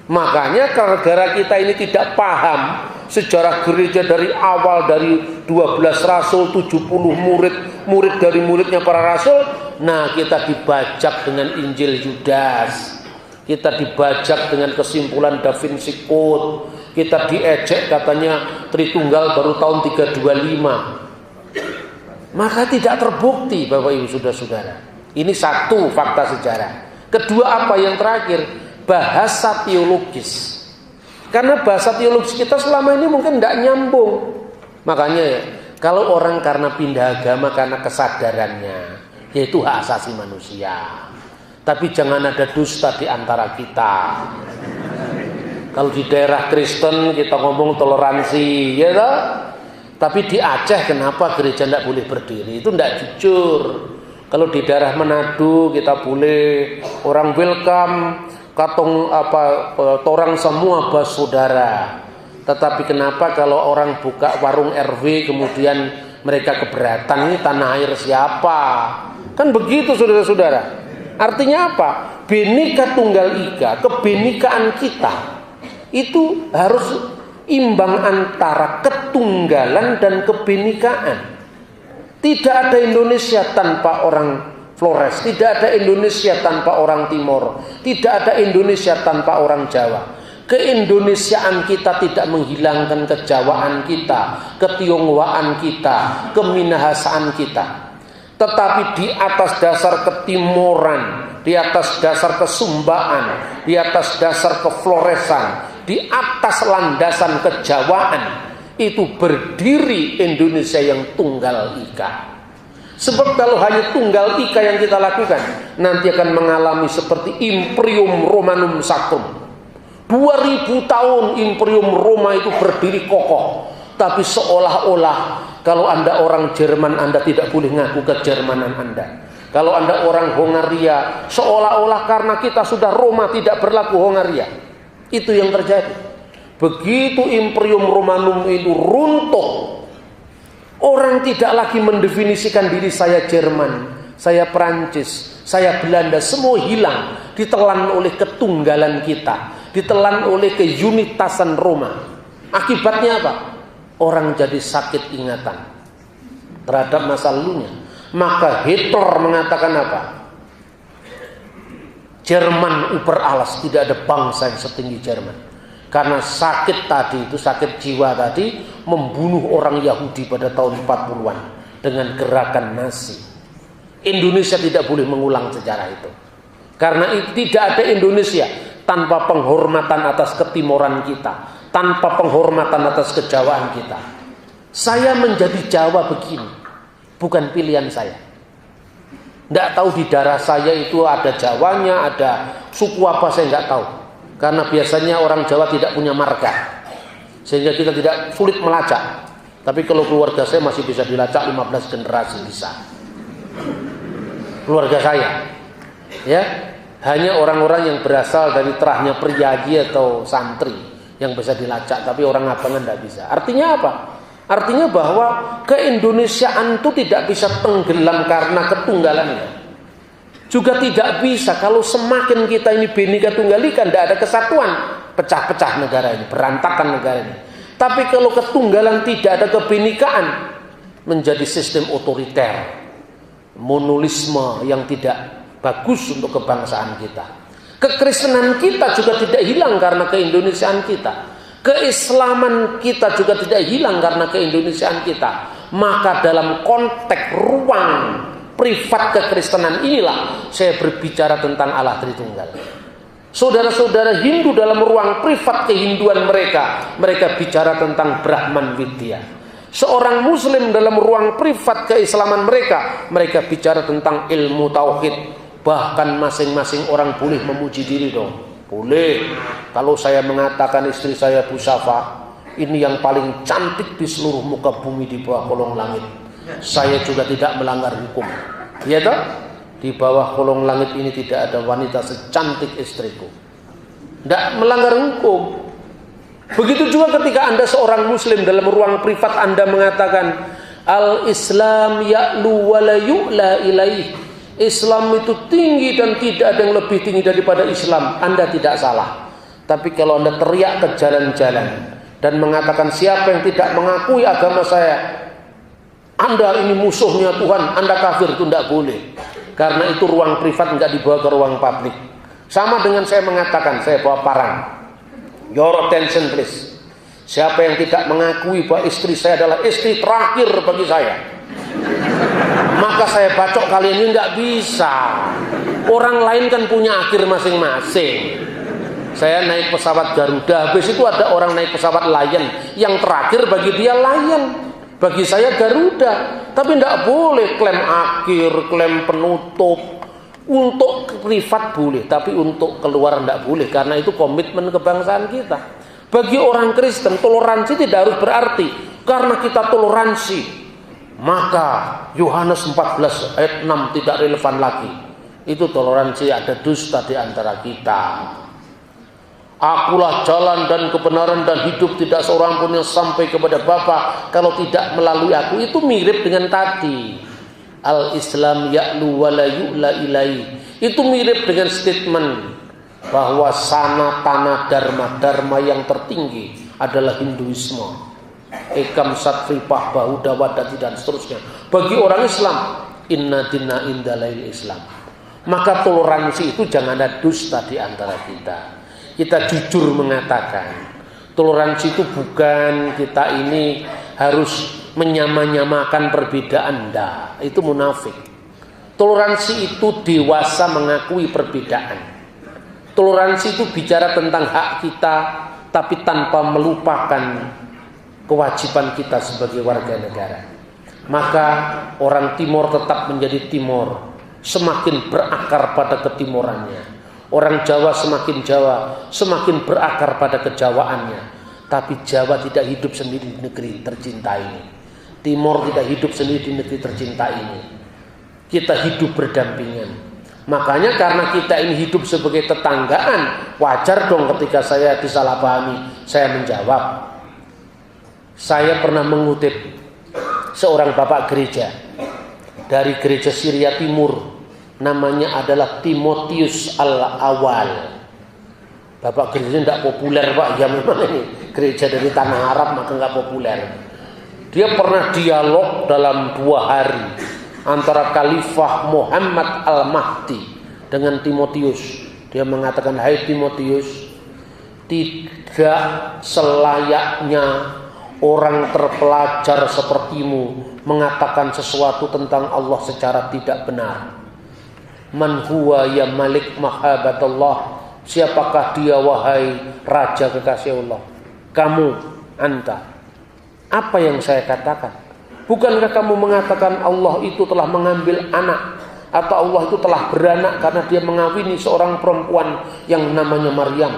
Makanya gara-gara kita ini tidak paham sejarah gereja dari awal, dari 12 rasul, 70 murid dari muridnya para rasul. Nah kita dibajak dengan Injil Yudas, kita dibajak dengan kesimpulan Da Vinci Code, kita diejek katanya Tritunggal baru tahun 325. Maka tidak terbukti Bapak Ibu Saudara-saudara. Ini satu fakta sejarah. Kedua apa yang terakhir? Bahasa teologis. Karena bahasa teologis kita selama ini mungkin tidak nyambung. Makanya ya, kalau orang karena pindah agama karena kesadarannya, yaitu hak asasi manusia. Tapi jangan ada dusta di antara kita. Kalau di daerah Kristen kita ngomong toleransi, ya toh? Tapi di Aceh kenapa gereja tidak boleh berdiri? Itu tidak jujur. Kalau di daerah Manado kita boleh, orang welcome, katong torang semua bersaudara. Tetapi kenapa kalau orang buka warung RW kemudian mereka keberatan, ini tanah air siapa? Kan begitu saudara-saudara. Artinya apa? Bhinneka Tunggal Ika, kebenekaan kita itu harus imbang antara ketunggalan dan kebenekaan. Tidak ada Indonesia tanpa orang Flores, tidak ada Indonesia tanpa orang Timor, tidak ada Indonesia tanpa orang Jawa. Keindonesiaan kita tidak menghilangkan kejawaan kita, ketionghoaan kita, keminahasaan kita. Tetapi di atas dasar ketimoran, di atas dasar kesumbaan, di atas dasar kefloresan, di atas landasan kejawaan, itu berdiri Indonesia yang tunggal ika. Sebab kalau hanya tunggal ika yang kita lakukan, nanti akan mengalami seperti Imperium Romanum Sacrum. 2000 tahun Imperium Roma itu berdiri kokoh, tapi seolah-olah kalau Anda orang Jerman, Anda tidak boleh ngaku kejermanan Anda. Kalau Anda orang Hongaria, seolah-olah karena kita sudah Roma tidak berlaku Hongaria. Itu yang terjadi. Begitu Imperium Romanum itu runtuh, orang tidak lagi mendefinisikan diri saya Jerman, saya Perancis, saya Belanda, semua hilang, ditelan oleh ketunggalan kita, ditelan oleh keunitasan Roma. Akibatnya apa? Orang jadi sakit ingatan terhadap masa lalunya. Maka Hitler mengatakan apa? Jerman uber alas, tidak ada bangsa yang setinggi Jerman. Karena sakit tadi itu, sakit jiwa tadi, membunuh orang Yahudi pada tahun 40-an dengan gerakan Nazi. Indonesia tidak boleh mengulang sejarah itu. Karena tidak ada Indonesia tanpa penghormatan atas ketimoran kita, tanpa penghormatan atas kejawaan kita. Saya menjadi Jawa begini, bukan pilihan saya. Tidak tahu di darah saya itu ada Jawanya, ada suku apa, saya tidak tahu. Karena biasanya orang Jawa tidak punya marga, sehingga kita tidak sulit melacak. Tapi kalau keluarga saya masih bisa dilacak 15 generasi bisa. Keluarga saya, ya, hanya orang-orang yang berasal dari terahnya priyayi atau santri yang bisa dilacak, tapi orang abangan tidak bisa. Artinya apa? Artinya bahwa keindonesiaan itu tidak bisa tenggelam karena ketunggalannya. Juga tidak bisa kalau semakin kita ini Bhinneka Tunggal Ika, tidak ada kesatuan, pecah-pecah negara ini, berantakan negara ini. Tapi kalau ketunggalan tidak ada kebenekaan, menjadi sistem otoriter, monolisme yang tidak bagus untuk kebangsaan kita. Kekristenan kita juga tidak hilang karena keindonesiaan kita. Keislaman kita juga tidak hilang karena keindonesiaan kita. Maka dalam konteks ruang privat kekristenan inilah saya berbicara tentang Allah Tritunggal. Saudara-saudara Hindu dalam ruang privat kehinduan mereka bicara tentang Brahman Widya. Seorang Muslim dalam ruang privat keislaman mereka bicara tentang ilmu tauhid. Bahkan masing-masing orang boleh memuji diri dong. Boleh. Kalau saya mengatakan istri saya Bu Safa, ini yang paling cantik di seluruh muka bumi di bawah kolong langit, saya juga tidak melanggar hukum. Ya toh? Di bawah kolong langit ini tidak ada wanita secantik istriku. Tidak melanggar hukum. Begitu juga ketika Anda seorang Muslim dalam ruang privat Anda mengatakan Al-Islam ya'lu wa la yu'la ilaih. Islam itu tinggi dan tidak ada yang lebih tinggi daripada Islam. Anda tidak salah. Tapi kalau Anda teriak ke jalan-jalan dan mengatakan siapa yang tidak mengakui agama saya, Anda ini musuhnya Tuhan, Anda kafir, itu tidak boleh. Karena itu ruang privat tidak dibawa ke ruang publik. Sama dengan saya mengatakan, saya bawa parang. Your attention please. Siapa yang tidak mengakui bahwa istri saya adalah istri terakhir bagi saya, maka saya bacok kalian ini nggak bisa. Orang lain kan punya akhir masing-masing. Saya naik pesawat Garuda, habis itu ada orang naik pesawat Lion, yang terakhir bagi dia Lion, bagi saya Garuda. Tapi tidak boleh klaim akhir, klaim penutup. Untuk privat boleh, tapi untuk keluar tidak boleh, karena itu komitmen kebangsaan kita. Bagi orang Kristen, toleransi tidak harus berarti karena kita toleransi maka Yohanes 14 ayat 6 tidak relevan lagi. Itu toleransi, ada dusta di antara kita. Akulah jalan dan kebenaran dan hidup, tidak seorang pun yang sampai kepada Bapa kalau tidak melalui aku. Itu mirip dengan tadi. Al-Islam ya'lu wa la yu'la ilai. Itu mirip dengan statement bahwa sana tanah dharma yang tertinggi adalah Hinduisme. Ekam satripah bahuda wadati dan seterusnya. Bagi orang Islam, inna dinna indalail Islam. Maka toleransi itu jangan ada dusta di antara kita. Kita jujur mengatakan toleransi itu bukan kita ini harus menyamakan perbedaan, enggak, itu munafik. Toleransi itu dewasa mengakui perbedaan. Toleransi itu bicara tentang hak kita tapi tanpa melupakan kewajiban kita sebagai warga negara. Maka orang Timor tetap menjadi Timor, semakin berakar pada ketimurannya. Orang Jawa semakin Jawa, semakin berakar pada kejawaannya. Tapi Jawa tidak hidup sendiri di negeri tercinta ini. Timor tidak hidup sendiri di negeri tercinta ini. Kita hidup berdampingan. Makanya karena kita ini hidup sebagai tetanggaan, wajar dong ketika saya disalahpahami, saya menjawab. Saya pernah mengutip seorang bapak gereja dari gereja Syria Timur, namanya adalah Timotius Al-Awal. Bapak gereja tidak populer Pak, ya memang ini gereja dari tanah Arab maka nggak populer. Dia pernah dialog dalam 2 hari antara Khalifah Muhammad Al-Mahdi dengan Timotius. Dia mengatakan, hai Timotius, tidak selayaknya orang terpelajar sepertimu mengatakan sesuatu tentang Allah secara tidak benar. Man huwa ya malik mahabatullah. Siapakah dia wahai raja kekasih Allah? Kamu, anta. Apa yang saya katakan? Bukankah kamu mengatakan Allah itu telah mengambil anak, atau Allah itu telah beranak karena dia mengawini seorang perempuan yang namanya Maryam?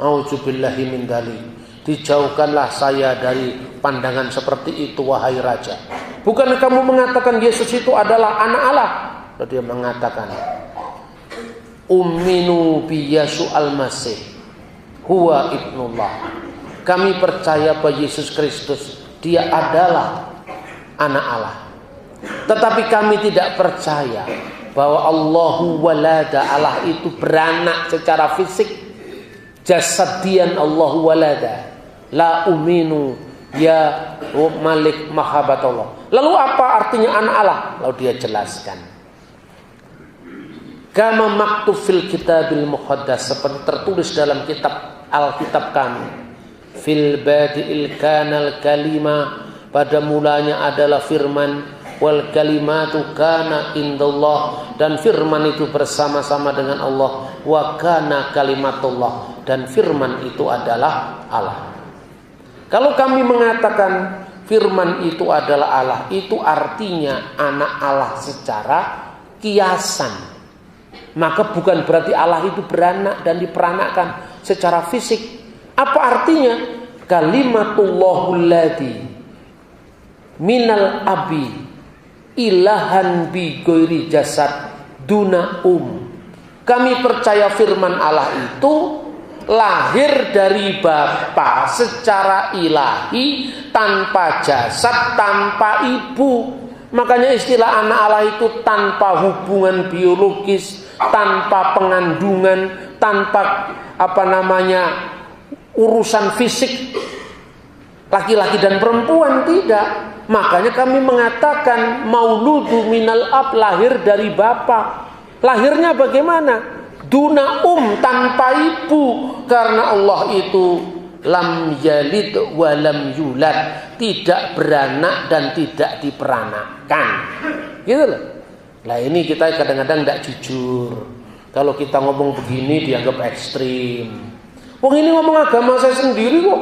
Auzubillahi min dzalik. Dijauhkanlah saya dari pandangan seperti itu wahai raja. Bukankah kamu mengatakan Yesus itu adalah anak Allah? Lalu dia mengatakan, Umminu bi Yesu al-Masih huwa ibnullah. Kami percaya bahwa Yesus Kristus dia adalah anak Allah. Tetapi kami tidak percaya bahwa Allahu walada, Allah itu beranak secara fisik. Jasadian Allahu walada. La uminu ya malik mahabatullah. Lalu apa artinya anak Allah? Lalu dia jelaskan. Kama maktub fil kitabil muqaddas, seperti tertulis dalam kitab Alkitab kami. Fil badi'il kanal kalima, pada mulanya adalah firman, wal kalimatu kana indallah, dan firman itu bersama-sama dengan Allah, wa kana kalimatullah, dan firman itu adalah Allah. Kalau kami mengatakan firman itu adalah Allah, itu artinya anak Allah secara kiasan. Maka bukan berarti Allah itu beranak dan diperanakkan secara fisik. Apa artinya? Kalimatullahul ladzi minal abi ilahan bi ghairi jasad duna Kami percaya firman Allah itu lahir dari Bapa secara ilahi, tanpa jasad, tanpa ibu. Makanya istilah anak Allah itu tanpa hubungan biologis, tanpa pengandungan, tanpa urusan fisik laki-laki dan perempuan, tidak. Makanya kami mengatakan mauludu minal ab, lahir dari Bapa. Lahirnya bagaimana? Duna tanpa ibu, karena Allah itu lam yalid wa lam yulad, tidak beranak dan tidak diperanakkan. Gitu loh. Nah ini kita kadang-kadang tidak jujur. Kalau kita ngomong begini dianggap ekstrim. Wong ini ngomong agama saya sendiri kok.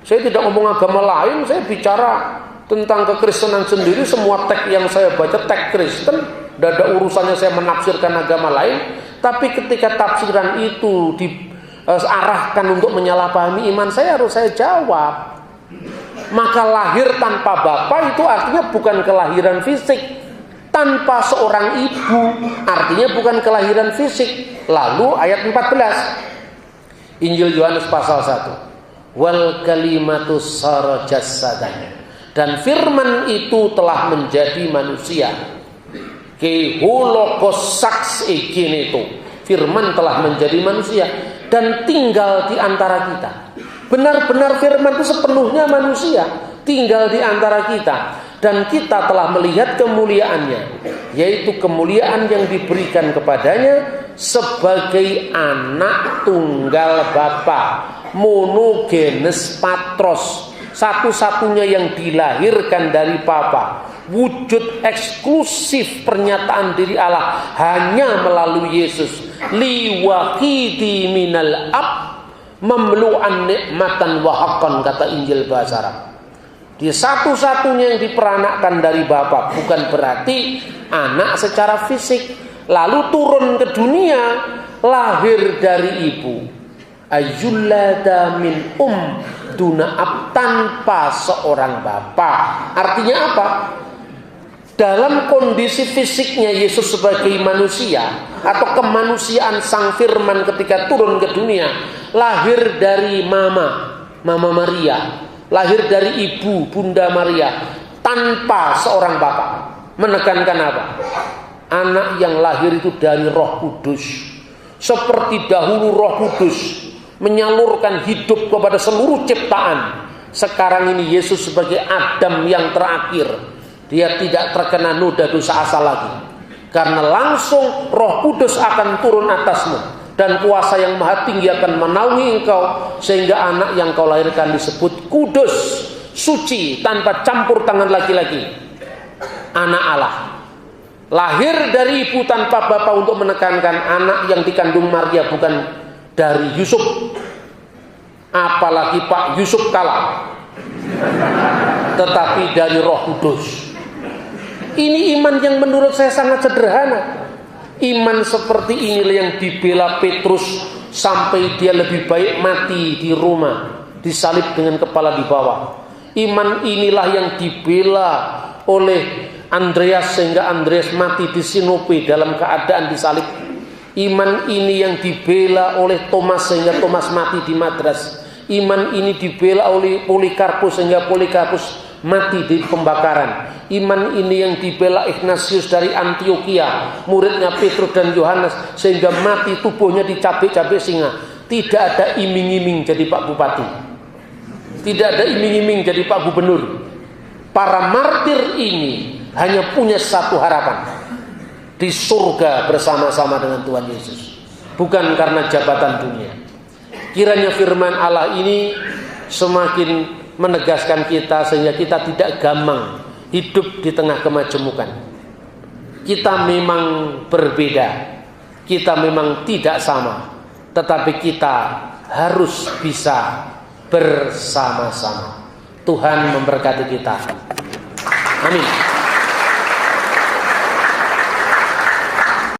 Saya tidak ngomong agama lain, saya bicara Tentang kekristenan sendiri, semua teks yang saya baca teks Kristen, tidak ada urusannya saya menafsirkan agama lain. Tapi ketika tafsiran itu diarahkan untuk menyalahpahami iman saya, harus saya jawab. Maka lahir tanpa bapa itu artinya bukan kelahiran fisik. Tanpa seorang ibu artinya bukan kelahiran fisik. Lalu ayat 14 Injil Yohanes pasal 1, wal kalimatus sara jassadan, dan firman itu telah menjadi manusia. Ke holokos saks egin itu, firman telah menjadi manusia dan tinggal di antara kita. Benar-benar firman itu sepenuhnya manusia, tinggal di antara kita, dan kita telah melihat kemuliaannya, yaitu kemuliaan yang diberikan kepadanya sebagai anak tunggal Bapa, monogenes patros, satu-satunya yang dilahirkan dari Bapa. Wujud eksklusif pernyataan diri Allah hanya melalui Yesus. Liwaqidi minal ab mamlu'an nikmatan wa haqqan, kata Injil bahasa Arab. Dia satu-satunya yang diperanakkan dari Bapa, bukan berarti anak secara fisik. Lalu turun ke dunia, lahir dari ibu. Ayyullada min duna'ab, tanpa seorang bapa. Artinya apa? Dalam kondisi fisiknya Yesus sebagai manusia, atau kemanusiaan sang firman ketika turun ke dunia, lahir dari mama Maria, lahir dari ibu Bunda Maria, tanpa seorang bapa. Menekankan apa? Anak yang lahir itu dari Roh Kudus. Seperti dahulu Roh Kudus menyalurkan hidup kepada seluruh ciptaan, sekarang ini Yesus sebagai Adam yang terakhir, dia tidak terkena noda dosa asal lagi, karena langsung Roh Kudus akan turun atasmu, dan kuasa yang maha tinggi akan menaungi engkau, sehingga anak yang kau lahirkan disebut kudus, suci, tanpa campur tangan laki-laki, anak Allah. Lahir dari ibu tanpa bapa, untuk menekankan anak yang dikandung Maria bukan dari Yusuf, apalagi Pak Yusuf Kala, tetapi dari Roh Kudus. Ini iman yang menurut saya sangat sederhana. Iman seperti inilah yang dibela Petrus sampai dia lebih baik mati di rumah, disalib dengan kepala di bawah. Iman inilah yang dibela oleh Andreas sehingga Andreas mati di Sinope dalam keadaan disalib. Iman ini yang dibela oleh Thomas sehingga Thomas mati di Madras. Iman ini dibela oleh Polikarpus sehingga Polikarpus mati di pembakaran. Iman ini yang dibela Ignatius dari Antioquia, muridnya Petrus dan Yohanes, sehingga mati tubuhnya dicabik-cabik singa. Tidak ada iming-iming jadi Pak Bupati, tidak ada iming-iming jadi Pak Gubernur. Para martir ini hanya punya satu harapan, di surga bersama-sama dengan Tuhan Yesus, bukan karena jabatan dunia. Kiranya firman Allah ini semakin menegaskan kita sehingga kita tidak gamang hidup di tengah kemajemukan. Kita memang berbeda, kita memang tidak sama, tetapi kita harus bisa bersama-sama. Tuhan memberkati kita. Amin.